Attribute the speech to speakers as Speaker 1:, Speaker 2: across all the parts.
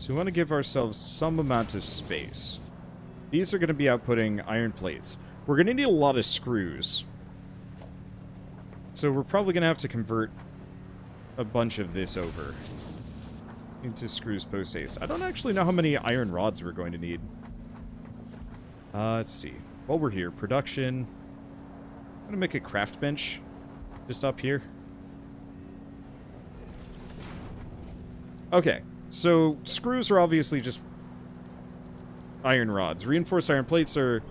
Speaker 1: So we want to give ourselves some amount of space. These are going to be outputting iron plates. We're going to need a lot of screws. So we're probably going to have to convert a bunch of this over into screws post-haste. I don't actually know how many iron rods we're going to need. Let's see. While we're here, production. I'm going to make a craft bench just up here. Okay, so screws are obviously just iron rods. Reinforced iron plates are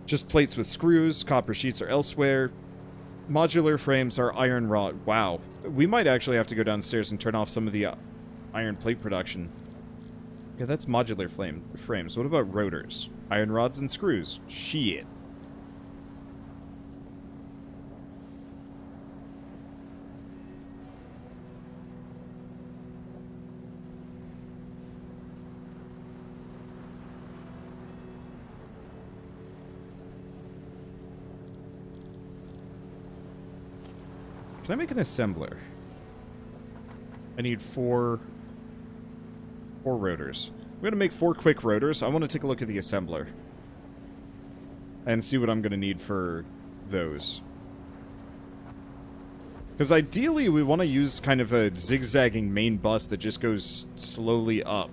Speaker 1: just plates with screws. Copper sheets are elsewhere. Modular frames are iron rod. Wow. We might actually have to go downstairs and turn off some of the iron plate production. Yeah, that's modular frames. What about rotors? Iron rods and screws. Shit. Can I make an assembler? I need four rotors. I'm going to make 4 quick rotors. I want to take a look at the assembler and see what I'm going to need for those. Because ideally, we want to use kind of a zigzagging main bus that just goes slowly up.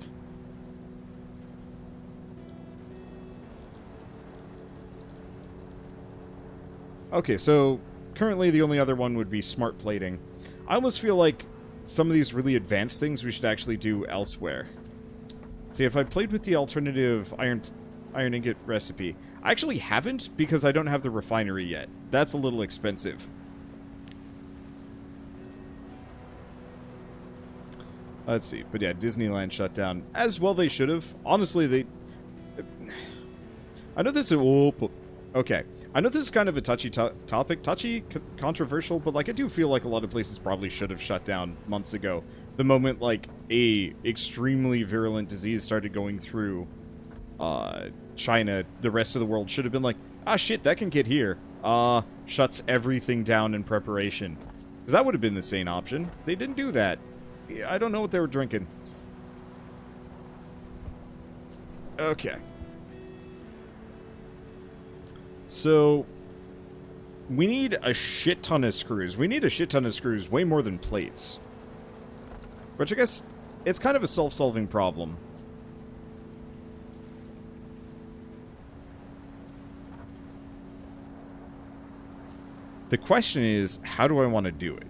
Speaker 1: Okay, so currently the only other one would be smart plating. I almost feel like some of these really advanced things we should actually do elsewhere. See, if I played with the alternative iron ingot recipe, I actually haven't because I don't have the refinery yet. That's a little expensive. Let's see. But yeah, Disneyland shut down. As well they should have. Honestly, they... I know this is... Oh, okay. I know this is kind of a touchy topic. Touchy, controversial, but like I do feel like a lot of places probably should have shut down months ago. The moment like a extremely virulent disease started going through China, the rest of the world should have been like, ah shit, that can get here. Shuts everything down in preparation. Because that would have been the sane option. They didn't do that. I don't know what they were drinking. Okay. So, we need a shit ton of screws. We need a shit ton of screws, way more than plates. Which I guess, it's kind of a self-solving problem. The question is, how do I want to do it?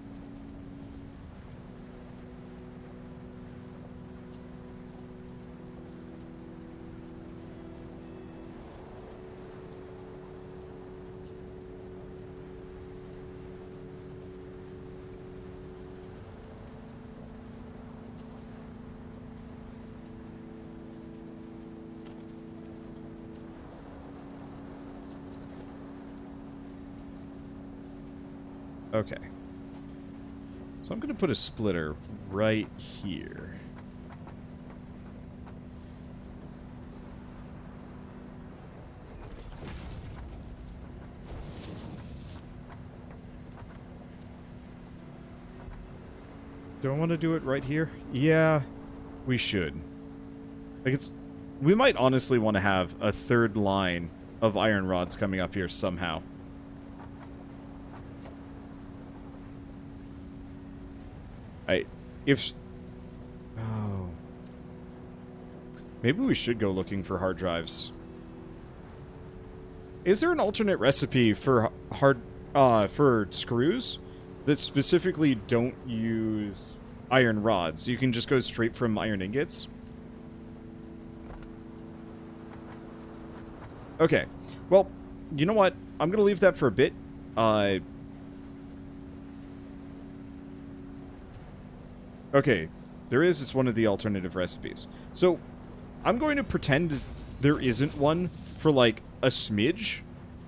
Speaker 1: Okay. So I'm going to put a splitter right here. Do I want to do it right here? Yeah, we should. Like we might honestly want to have a third line of iron rods coming up here somehow. Oh. Maybe we should go looking for hard drives. Is there an alternate recipe for for screws that specifically don't use iron rods? You can just go straight from iron ingots? Okay. Well, you know what? I'm gonna leave that for a bit. Okay, it's one of the alternative recipes. So, I'm going to pretend there isn't one for, like, a smidge.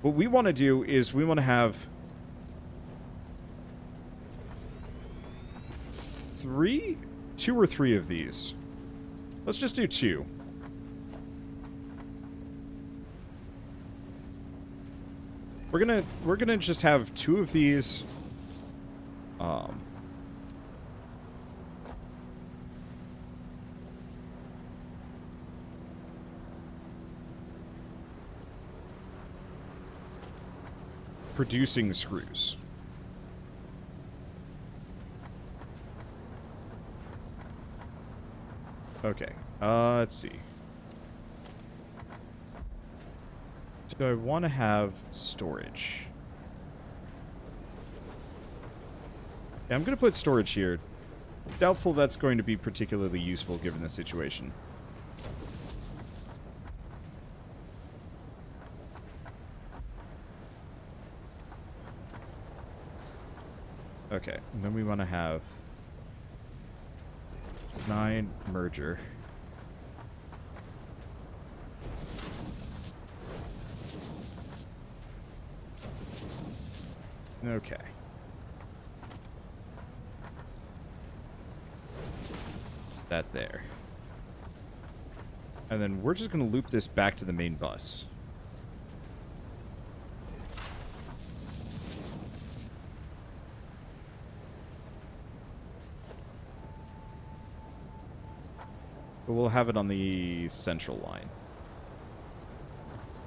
Speaker 1: What we want to do is we want to have 2 or 3 of these. Let's just do 2. We're gonna just have 2 of these. producing screws. Okay, let's see. Do I want to have storage? Yeah, I'm going to put storage here. Doubtful that's going to be particularly useful given the situation. Okay, and then we want to have 9 merger. Okay. That there. And then we're just going to loop this back to the main bus. But we'll have it on the central line.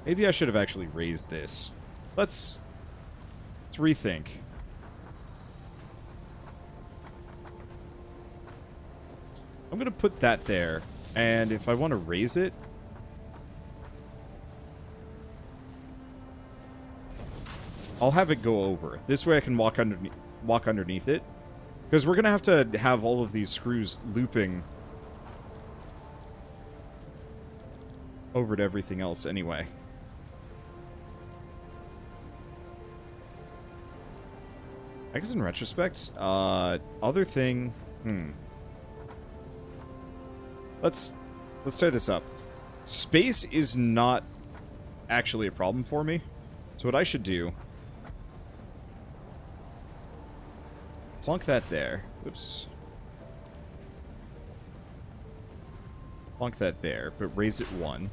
Speaker 1: Maybe I should have actually raised this. Let's rethink. I'm going to put that there, and if I want to raise it, I'll have it go over. This way I can walk underneath it, because we're going to have all of these screws looping over to everything else anyway. I guess in retrospect, other thing, Let's tie this up. Space is not actually a problem for me. So what I should do, plunk that there. Oops. Plunk that there, but raise it 1.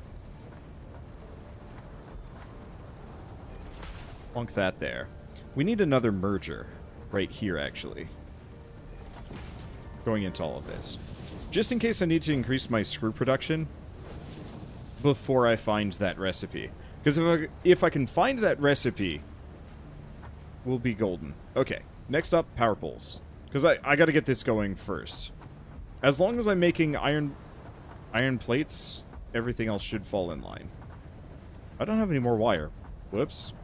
Speaker 1: Plunk that there. We need another merger right here, actually. Going into all of this. Just in case I need to increase my screw production before I find that recipe. Because if I can find that recipe, we'll be golden. Okay, next up, power poles. Because I gotta get this going first. As long as I'm making iron plates, everything else should fall in line. I don't have any more wire. Whoops.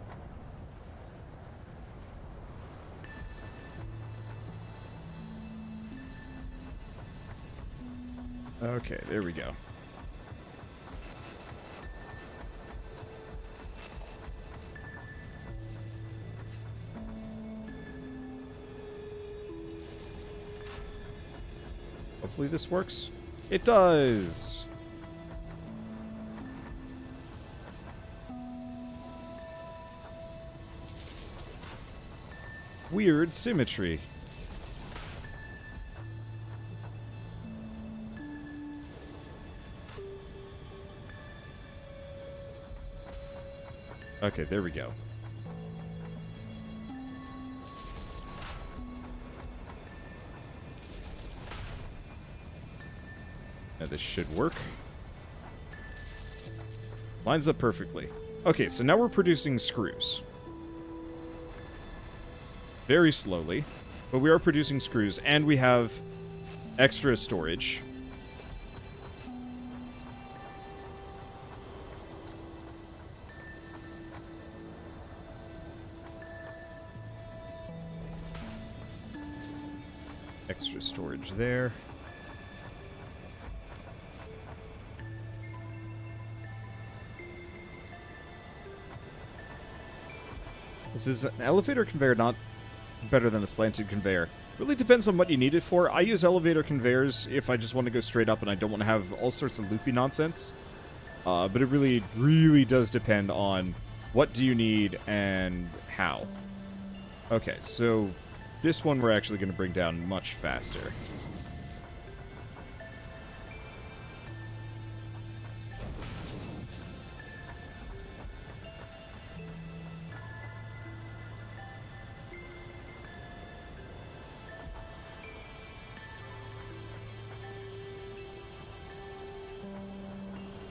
Speaker 1: Okay, there we go. Hopefully this works. It does! Weird symmetry. Okay, there we go. Now this should work. Lines up perfectly. Okay, so now we're producing screws. Very slowly, but we are producing screws, and we have extra storage. Extra storage there. This is an elevator conveyor, not better than a slanted conveyor. Really depends on what you need it for. I use elevator conveyors if I just want to go straight up and I don't want to have all sorts of loopy nonsense. But it really, really does depend on what do you need and how. Okay, so this one we're actually going to bring down much faster.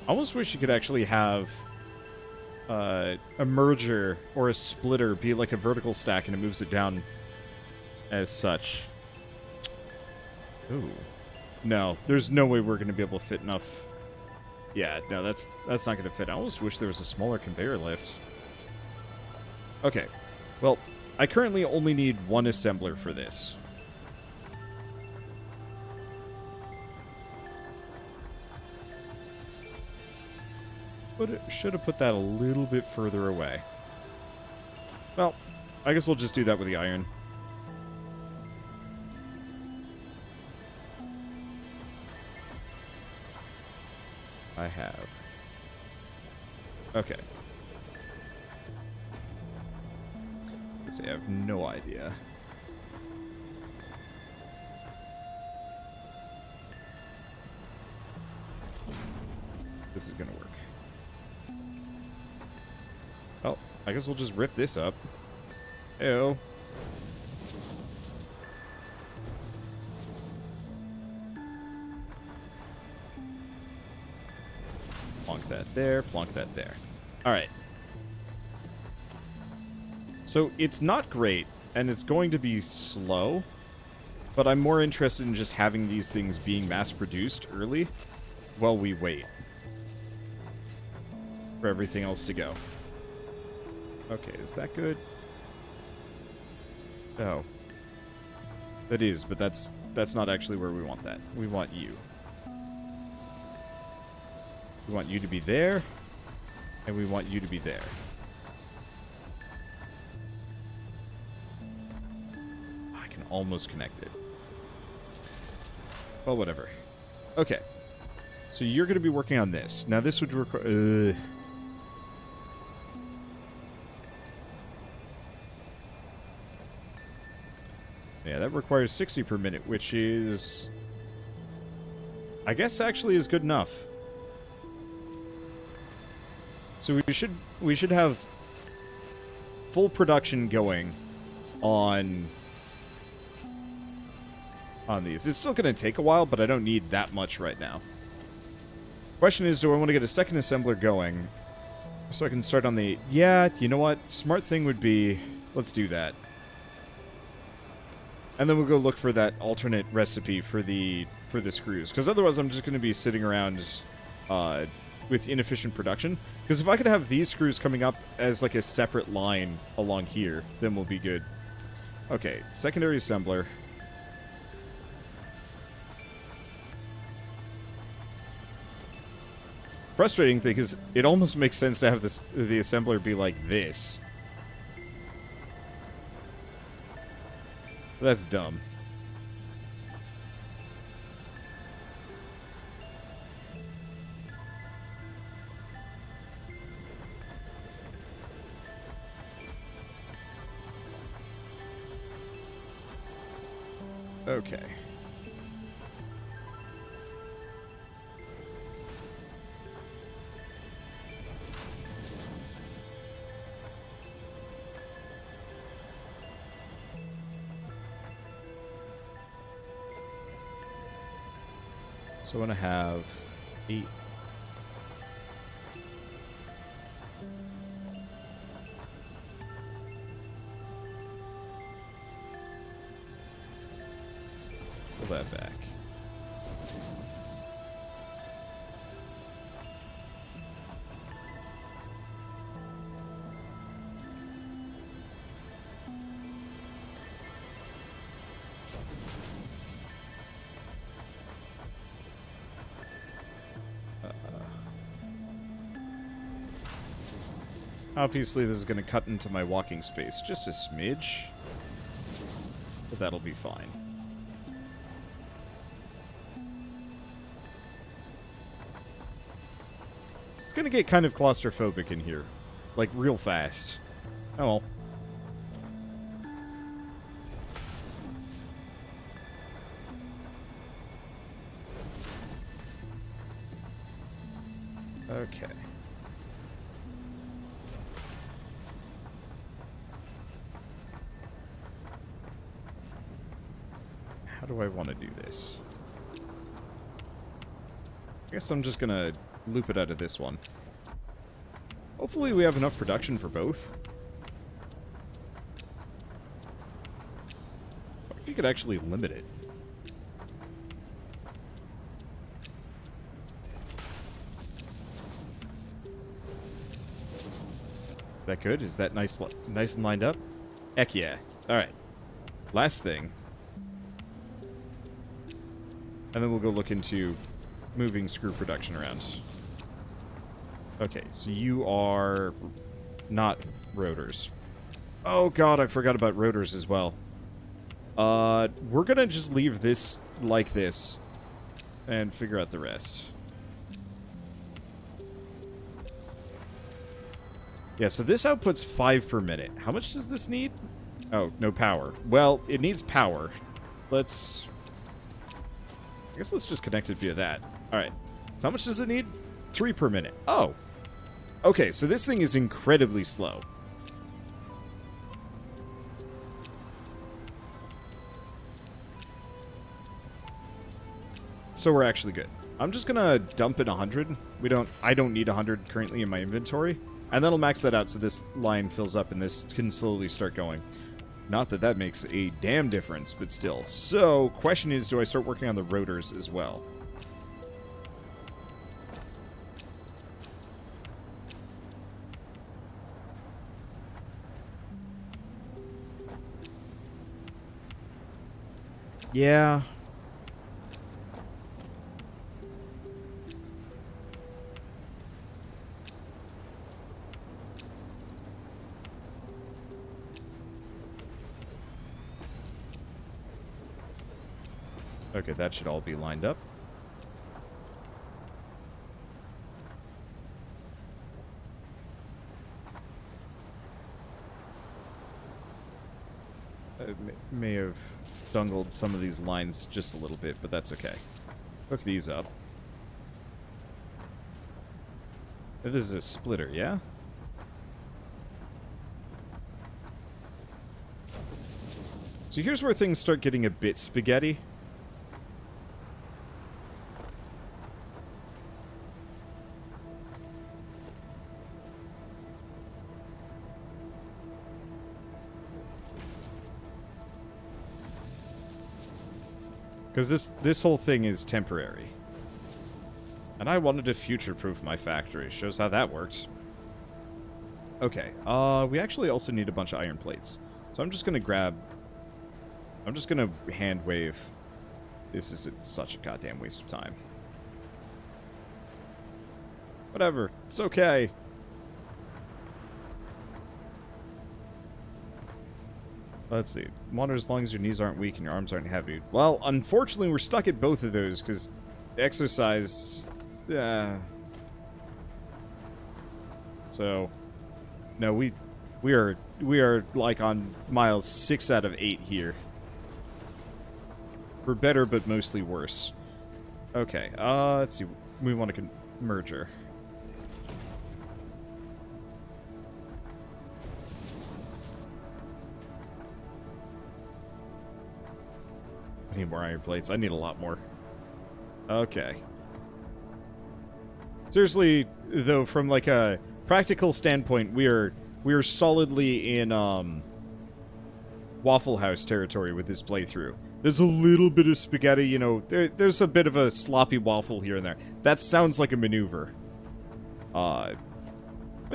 Speaker 1: I almost wish you could actually have a merger or a splitter be like a vertical stack and it moves it down as such. Ooh. No, there's no way we're going to be able to fit enough. Yeah, no, that's not going to fit. I almost wish there was a smaller conveyor lift. Okay, well, I currently only need one assembler for this. But it should have put that a little bit further away. Well, I guess we'll just do that with the iron. I have. Okay. Let's see, I have no idea. This is gonna work. Well, I guess we'll just rip this up. Ew. Plonk that there, plonk that there. Alright. So, it's not great, and it's going to be slow, but I'm more interested in just having these things being mass-produced early while we wait for everything else to go. Okay, is that good? Oh. That is, but that's not actually where we want that. We want you. We want you to be there, and we want you to be there. I can almost connect it. Well, whatever. Okay. So you're going to be working on this. Now this would require... Yeah, that requires 60 per minute, which is... I guess actually is good enough. So we should have full production going on these. It's still going to take a while, but I don't need that much right now. Question is, do I want to get a second assembler going so I can start on the... Yeah, you know what? Smart thing would be... Let's do that. And then we'll go look for that alternate recipe for the screws. Because otherwise I'm just going to be sitting around with inefficient production. Because if I could have these screws coming up as like a separate line along here, then we'll be good. Okay, secondary assembler. Frustrating thing is, it almost makes sense to have the assembler be like this. That's dumb. Okay. So I want to have 8. Pull that back. Obviously, this is going to cut into my walking space just a smidge, but that'll be fine. It's going to get kind of claustrophobic in here, like real fast. Oh well. Okay. How do I want to do this? I guess I'm just gonna loop it out of this one. Hopefully we have enough production for both. What if you could actually limit it? Is that good? Is that nice and lined up? Heck yeah. Alright. Last thing. And then we'll go look into moving screw production around. Okay, so you are not rotors. Oh god, I forgot about rotors as well. We're gonna just leave this like this and figure out the rest. Yeah, so this outputs 5 per minute. How much does this need? Oh, no power. Well, it needs power. I guess let's just connect it via that. Alright. So how much does it need? 3 per minute. Oh. Okay, so this thing is incredibly slow. So we're actually good. I'm just gonna dump in 100. I don't need 100 currently in my inventory. And then I'll max that out so this line fills up and this can slowly start going. Not that that makes a damn difference, but still. So, question is, do I start working on the rotors as well? Yeah. Okay, that should all be lined up. I may have dungled some of these lines just a little bit, but that's okay. Hook these up. This is a splitter, yeah? So here's where things start getting a bit spaghetti. Because this whole thing is temporary. And I wanted to future-proof my factory. Shows how that works. Okay, we actually also need a bunch of iron plates. So I'm just going to hand wave. This is such a goddamn waste of time. Whatever, it's okay. Let's see. Wander as long as your knees aren't weak and your arms aren't heavy. Well, unfortunately, we're stuck at both of those because exercise. So, no, we are like on miles 6 out of 8 here. For better, but mostly worse. Okay. Let's see. We want a merger. I need more iron plates. I need a lot more. Okay. Seriously, though, from like a practical standpoint, we are solidly in Waffle House territory with this playthrough. There's a little bit of spaghetti, you know. There's a bit of a sloppy waffle here and there. That sounds like a maneuver. But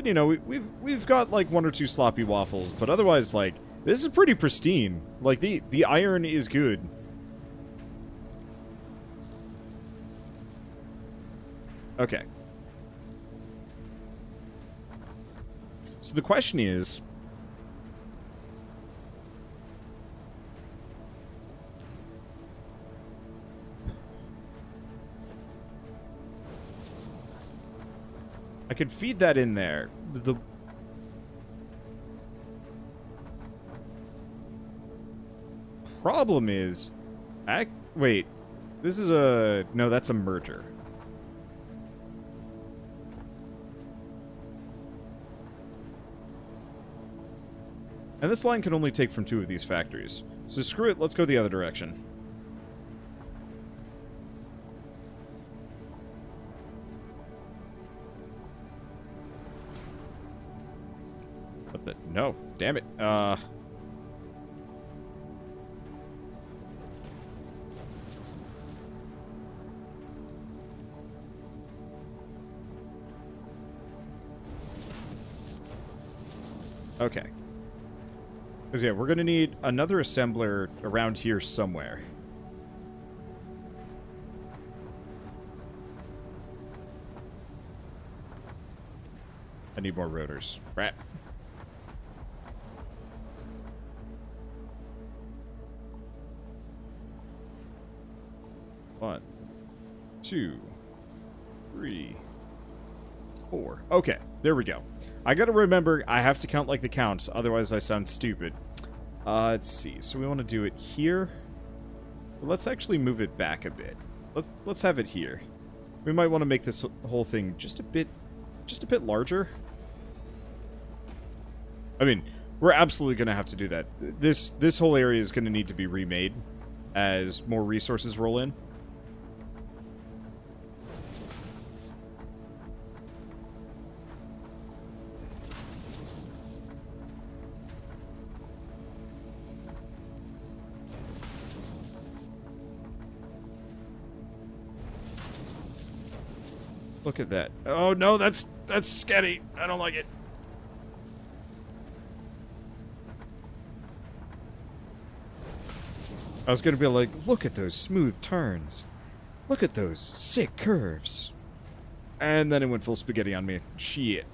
Speaker 1: you know, we've got like 1 or 2 sloppy waffles, but otherwise, like, this is pretty pristine. Like the iron is good. Okay. So the question is, I could feed that in there. The problem is, wait, this is no, that's a merger. And this line can only take from 2 of these factories. So screw it, let's go the other direction. no. Damn it. Okay. Because, yeah, we're going to need another assembler around here somewhere. I need more rotors. Rat. One, two, three, four. Okay, there we go. I gotta remember, I have to count like the count, otherwise I sound stupid. Let's see. So we want to do it here. Well, let's actually move it back a bit. Let's have it here. We might want to make this whole thing just a bit larger. I mean, we're absolutely gonna have to do that. This whole area is gonna need to be remade as more resources roll in. Look at that. Oh no, that's sketty. I don't like it. I was gonna be like, look at those smooth turns. Look at those sick curves. And then it went full spaghetti on me. Shit.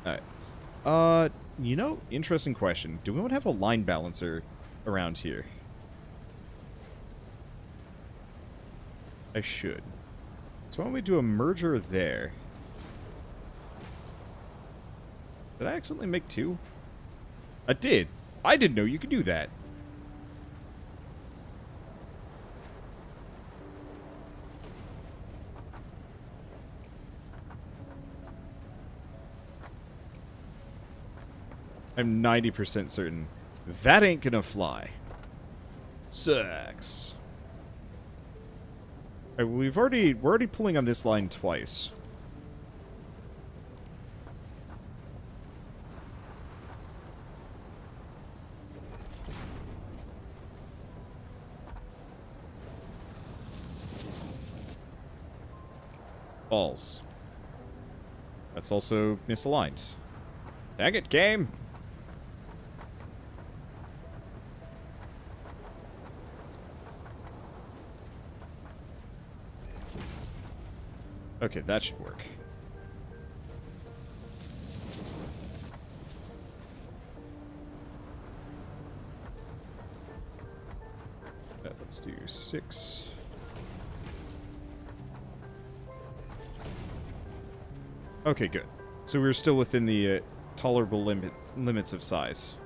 Speaker 1: Alright. You know, interesting question. Do we want to have a line balancer around here? I should. So why don't we do a merger there? Did I accidentally make two? I did. I didn't know you could do that. I'm 90% certain that ain't gonna fly. Sucks. We're already pulling on this line twice. Balls. That's also misaligned. Dang it, game! Okay, that should work. Let's do 6. Okay, good. So we're still within the tolerable limits of size.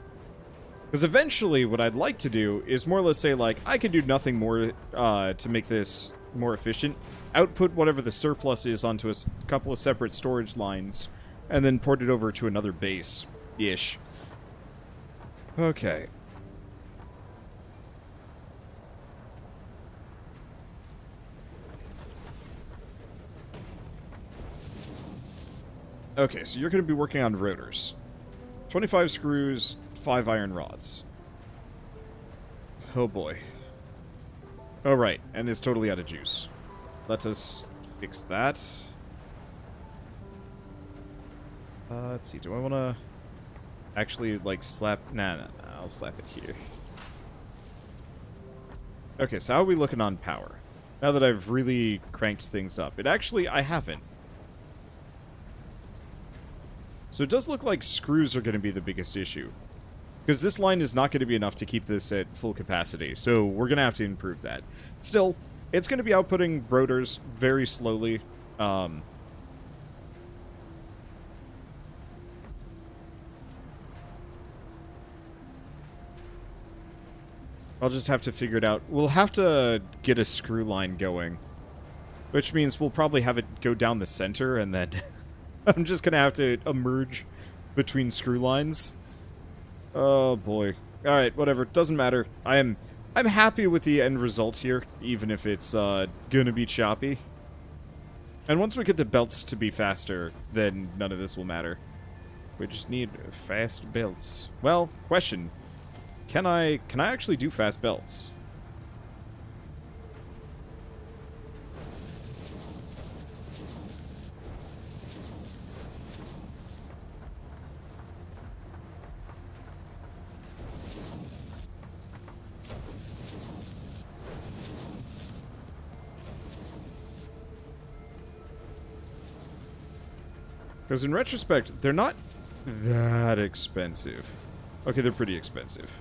Speaker 1: Because eventually, what I'd like to do is more or less say, like, I can do nothing more to make this more efficient. Output whatever the surplus is onto a couple of separate storage lines, and then port it over to another base-ish. Okay. Okay, so you're going to be working on rotors. 25 screws, 5 iron rods. Oh boy. Oh right, and it's totally out of juice. Let us fix that. Let's see, do I want to actually, like, slap... Nah, I'll slap it here. Okay, so how are we looking on power? Now that I've really cranked things up. I haven't. So it does look like screws are going to be the biggest issue. Because this line is not going to be enough to keep this at full capacity. So we're going to have to improve that. Still, it's going to be outputting rotors very slowly. I'll just have to figure it out. We'll have to get a screw line going. Which means we'll probably have it go down the center and then... I'm just gonna have to emerge between screw lines. Oh boy. Alright, whatever. Doesn't matter. I'm happy with the end result here, even if it's gonna be choppy. And once we get the belts to be faster, then none of this will matter. We just need fast belts. Well, question. Can I actually do fast belts? Because in retrospect, they're not that expensive. Okay, they're pretty expensive.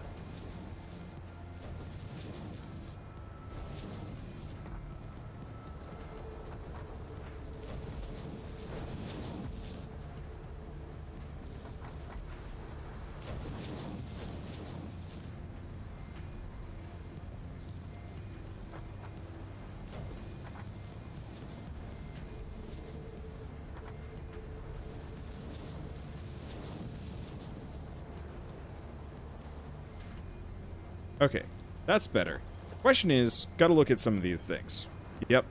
Speaker 1: Okay, that's better. Question is, gotta look at some of these things. Yep.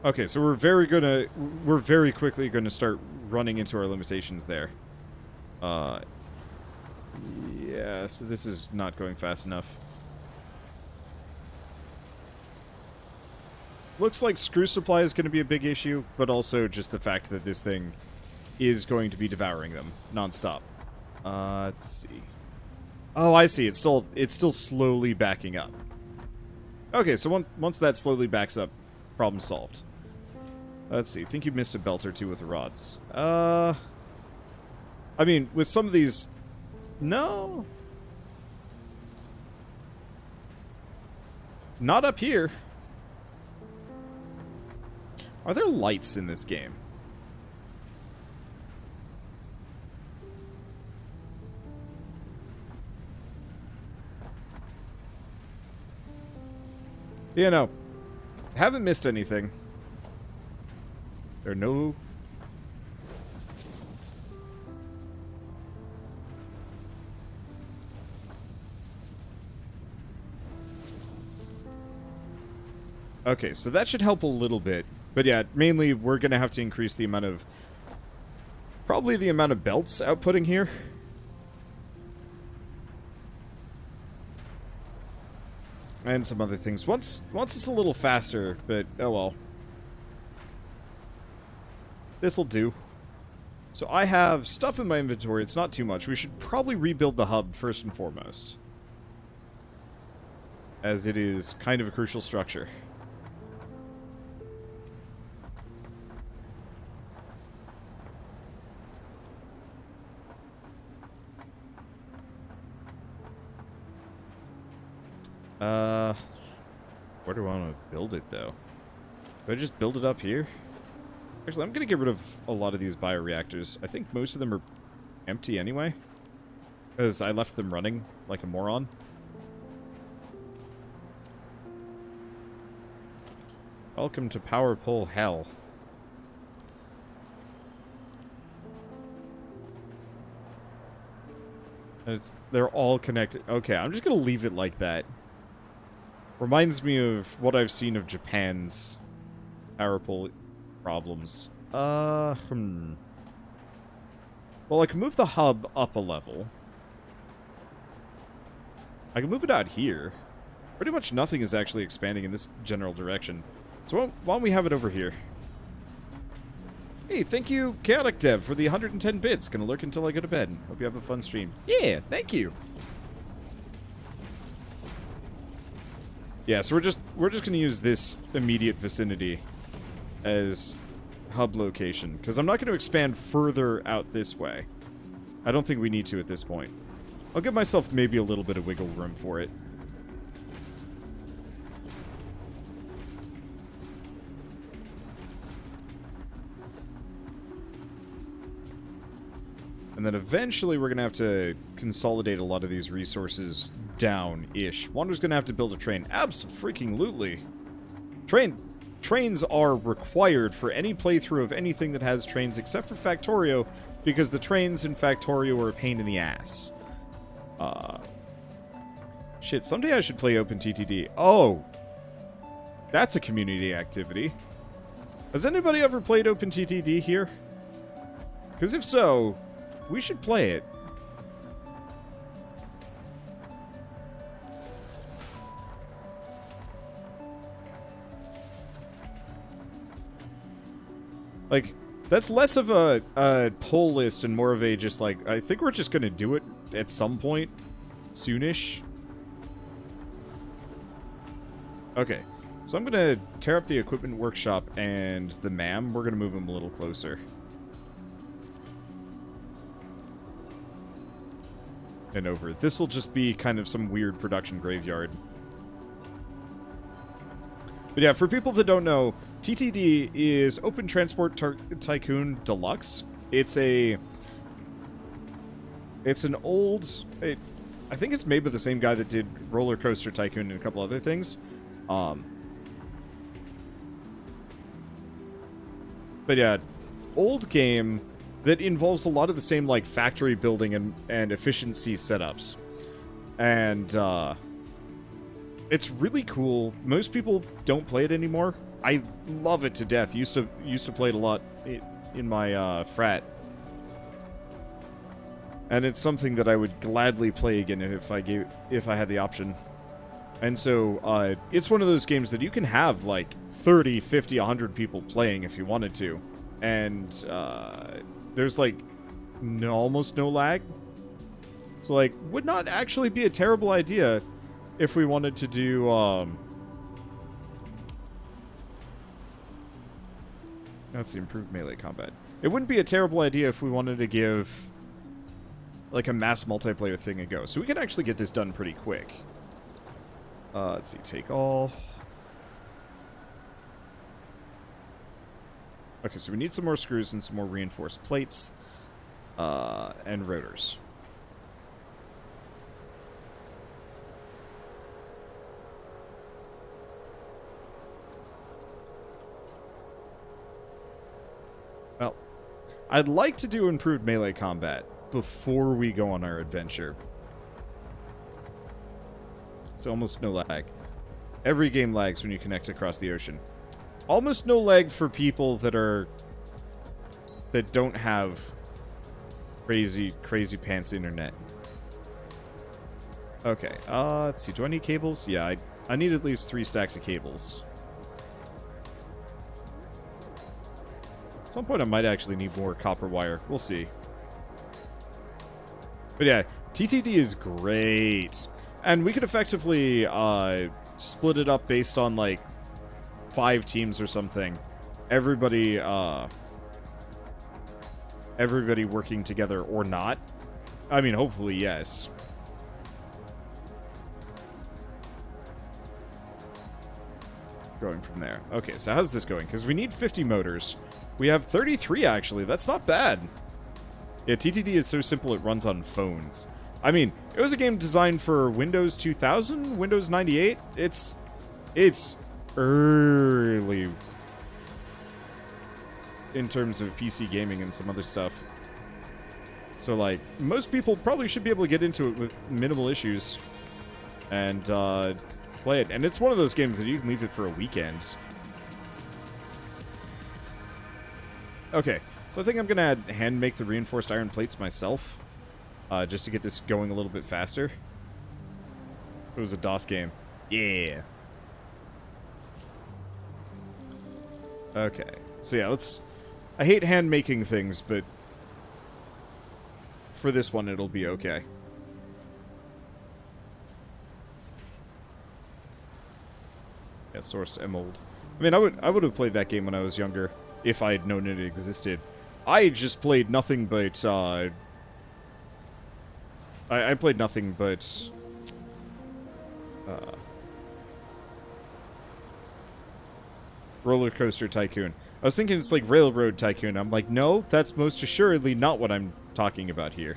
Speaker 1: Okay, so we're very quickly gonna start running into our limitations there. Yeah, so this is not going fast enough. Looks like screw supply is gonna be a big issue, but also just the fact that this thing is going to be devouring them non-stop. Let's see. Oh, I see. It's still slowly backing up. Okay, so once that slowly backs up, problem solved. Let's see. I think you missed a belt or two with the rods. I mean, with some of these... No. Not up here. Are there lights in this game? You know, haven't missed anything. There are no... Okay, so that should help a little bit. But yeah, mainly we're going to have to increase the amount of... Probably the amount of belts outputting here. And some other things. Once it's a little faster, but oh well. This'll do. So I have stuff in my inventory. It's not too much. We should probably rebuild the hub first and foremost, as it is kind of a crucial structure. Where do I want to build it, though? Do I just build it up here? Actually, I'm going to get rid of a lot of these bioreactors. I think most of them are empty anyway, because I left them running like a moron. Welcome to Power Pole Hell. They're all connected. Okay, I'm just going to leave it like that. Reminds me of what I've seen of Japan's power pole problems. Well, I can move the hub up a level. I can move it out here. Pretty much nothing is actually expanding in this general direction. So why don't we have it over here? Hey, thank you, Chaotic Dev, for the 110 bits. Gonna lurk until I go to bed. Hope you have a fun stream. Yeah, thank you. Yeah, so we're just gonna use this immediate vicinity as hub location, because I'm not going to expand further out this way. I don't think we need to at this point. I'll give myself maybe a little bit of wiggle room for it. And then eventually we're going to have to consolidate a lot of these resources down-ish. Wander's going to have to build a train. Abso-freaking-lutely. Trains are required for any playthrough of anything that has trains except for Factorio, because the trains in Factorio are a pain in the ass. Shit, someday I should play OpenTTD. Oh, that's a community activity. Has anybody ever played OpenTTD here? Because if so, we should play it. Like, that's less of a pull list and more of a just like, I think we're just going to do it at some point soonish. Okay, so I'm going to tear up the equipment workshop and the MAM. We're going to move them a little closer. And over. This will just be kind of some weird production graveyard. But yeah, for people that don't know, TTD is Open Transport Tycoon Deluxe. It's an old... I think it's made by the same guy that did Roller Coaster Tycoon and a couple other things. But yeah, old game that involves a lot of the same like factory building and efficiency setups. And it's really cool. Most people don't play it anymore. I love it to death. Used to play it a lot in my frat. And it's something that I would gladly play again if I had the option. And so it's one of those games that you can have like 30, 50, 100 people playing if you wanted to. And there's like almost no lag. So like would not actually be a terrible idea if we wanted to do that's the improved melee combat. It wouldn't be a terrible idea if we wanted to give like a mass multiplayer thing a go. So we can actually get this done pretty quick. Let's see, take all. Okay, so we need some more screws and some more reinforced plates. And rotors. Well, I'd like to do improved melee combat before we go on our adventure. It's almost no lag. Every game lags when you connect across the ocean. Almost no lag for people that don't have crazy pants internet. Okay, let's see. Do I need cables? Yeah, I need at least 3 stacks of cables. At some point I might actually need more copper wire. We'll see. But yeah, TTD is great. And we could effectively split it up based on like 5 teams or something. Everybody working together or not. I mean, hopefully, yes. Going from there. Okay, so how's this going? Because we need 50 motors. We have 33, actually. That's not bad. Yeah, TTD is so simple it runs on phones. I mean, it was a game designed for Windows 2000, Windows 98. It's early in terms of PC gaming and some other stuff. So, like, most people probably should be able to get into it with minimal issues and play it. And it's one of those games that you can leave it for a weekend. Okay, so I think I'm going to hand make the reinforced iron plates myself. Just to get this going a little bit faster. It was a DOS game. Yeah. Okay. So yeah, I hate hand making things, but for this one it'll be okay. Yeah, Source Emerald. I mean, I would have played that game when I was younger if I had known it existed. I just played nothing but I played nothing but Roller Coaster Tycoon. I was thinking it's like Railroad Tycoon. I'm like, no, that's most assuredly not what I'm talking about here.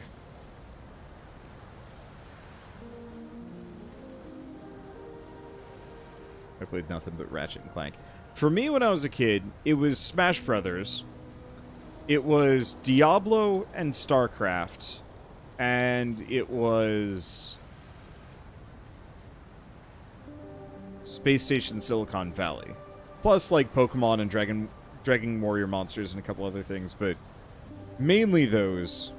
Speaker 1: I played nothing but Ratchet and Clank. For me, when I was a kid, it was Smash Brothers. It was Diablo and StarCraft. And it was Space Station Silicon Valley. Plus, like, Pokemon and Dragon Warrior monsters and a couple other things, but mainly those.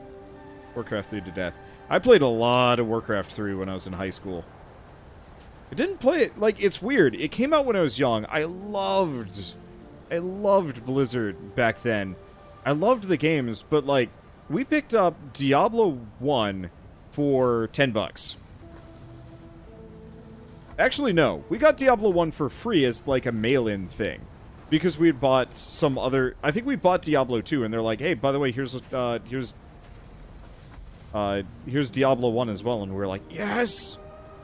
Speaker 1: Warcraft 3 to death. I played a lot of Warcraft 3 when I was in high school. I didn't play it, like, it's weird. It came out when I was young. I loved Blizzard back then. I loved the games, but, like, we picked up Diablo 1 for $10. Actually, no. We got Diablo 1 for free as, like, a mail-in thing. Because we had bought some other... I think we bought Diablo 2, and they're like, hey, by the way, here's Diablo 1 as well. And we were like, yes!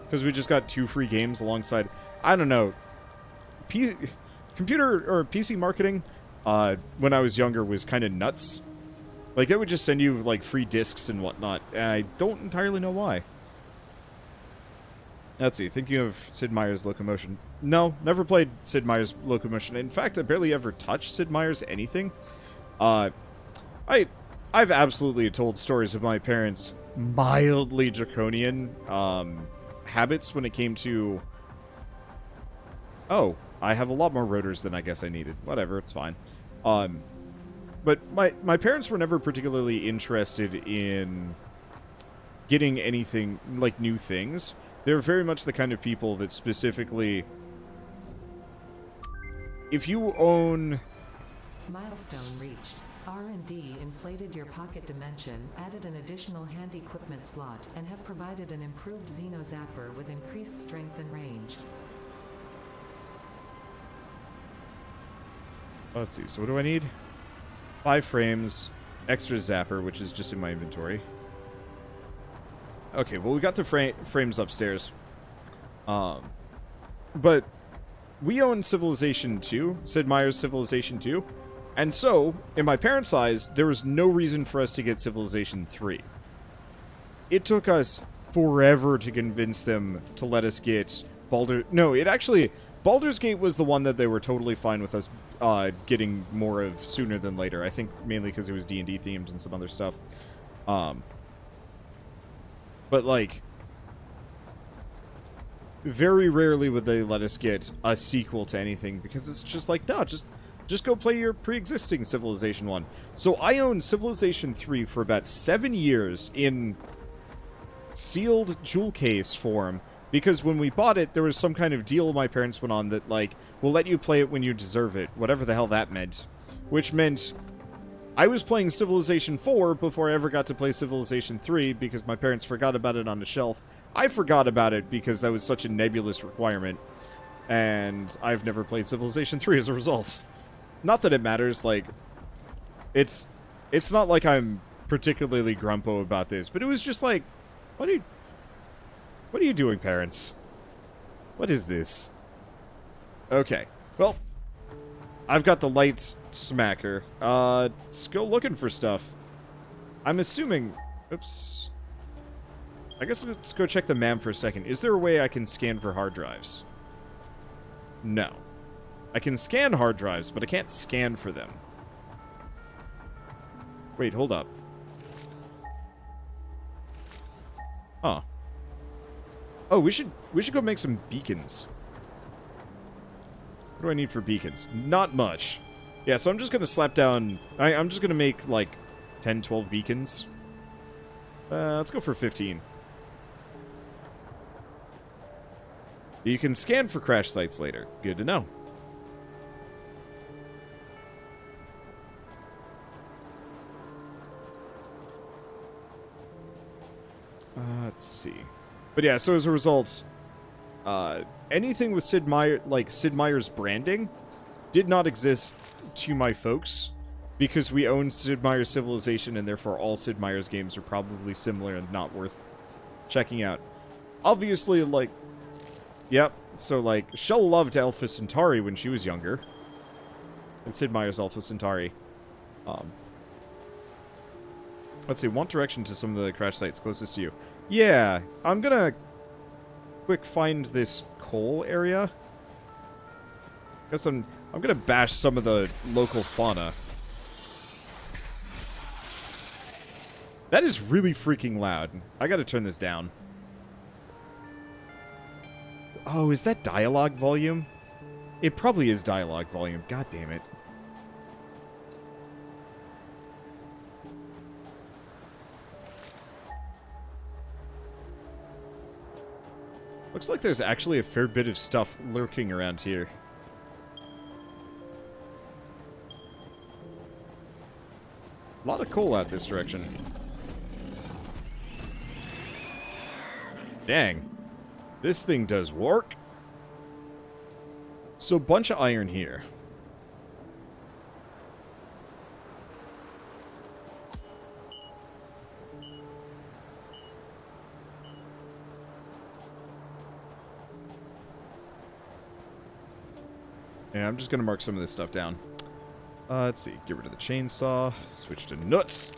Speaker 1: Because we just got 2 free games alongside... I don't know. Computer or PC marketing, when I was younger, was kind of nuts. Like, they would just send you, like, free discs and whatnot. And I don't entirely know why. Let's see, thinking of Sid Meier's Locomotion. No, never played Sid Meier's Locomotion. In fact, I barely ever touched Sid Meier's anything. I've absolutely told stories of my parents' mildly draconian habits when it came to... Oh, I have a lot more rotors than I guess I needed. Whatever, it's fine. But my parents were never particularly interested in getting anything, like, new things. They're very much the kind of people that specifically... If you own...
Speaker 2: Milestone reached. R&D inflated your pocket dimension, added an additional hand equipment slot, and have provided an improved Xeno Zapper with increased strength and range.
Speaker 1: Let's see, so what do I need? 5 frames, extra Zapper, which is just in my inventory. Okay, well, we got the frames upstairs. But we own Civilization 2, Sid Meier's Civilization 2, and so, in my parents' eyes, there was no reason for us to get Civilization 3. It took us forever to convince them to let us get Baldur's Gate was the one that they were totally fine with us getting more of sooner than later. I think mainly because it was D&D themed and some other stuff. But, like, very rarely would they let us get a sequel to anything, because it's just like, no, just go play your pre-existing Civilization 1. So I owned Civilization 3 for about 7 years in sealed jewel case form, because when we bought it, there was some kind of deal my parents went on that, like, we'll let you play it when you deserve it, whatever the hell that meant. Which meant... I was playing Civilization 4 before I ever got to play Civilization 3 because my parents forgot about it on the shelf. I forgot about it because that was such a nebulous requirement. And I've never played Civilization 3 as a result. Not that it matters, like... It's not like I'm particularly grumpo about this, but it was just like... What are you doing, parents? What is this? Okay. Well... I've got the light smacker. Let's go looking for stuff. I'm assuming... Oops. I guess let's go check the MAM for a second. Is there a way I can scan for hard drives? No. I can scan hard drives, but I can't scan for them. Wait, hold up. Huh. Oh, we should go make some beacons. What do I need for beacons? Not much. Yeah, so I'm just gonna slap down... I'm just gonna make, like, 10, 12 beacons. Let's go for 15. You can scan for crash sites later. Good to know. Let's see. But yeah, so as a result... anything with Sid Meier's branding did not exist to my folks because we own Sid Meier's Civilization, and therefore all Sid Meier's games are probably similar and not worth checking out. Obviously, like, yep, so, like, Shell loved Alpha Centauri when she was younger. And Sid Meier's Alpha Centauri. Let's see, want direction to some of the crash sites closest to you. Yeah, I'm gonna quick find this coal area. Guess I'm gonna bash some of the local fauna. That is really freaking loud. I gotta turn this down. Oh, is that dialogue volume? It probably is dialogue volume. God damn it. Looks like there's actually a fair bit of stuff lurking around here. A lot of coal out this direction. Dang. This thing does work. So, bunch of iron here. Yeah, I'm just gonna mark some of this stuff down. Let's see. Get rid of the chainsaw. Switch to nuts.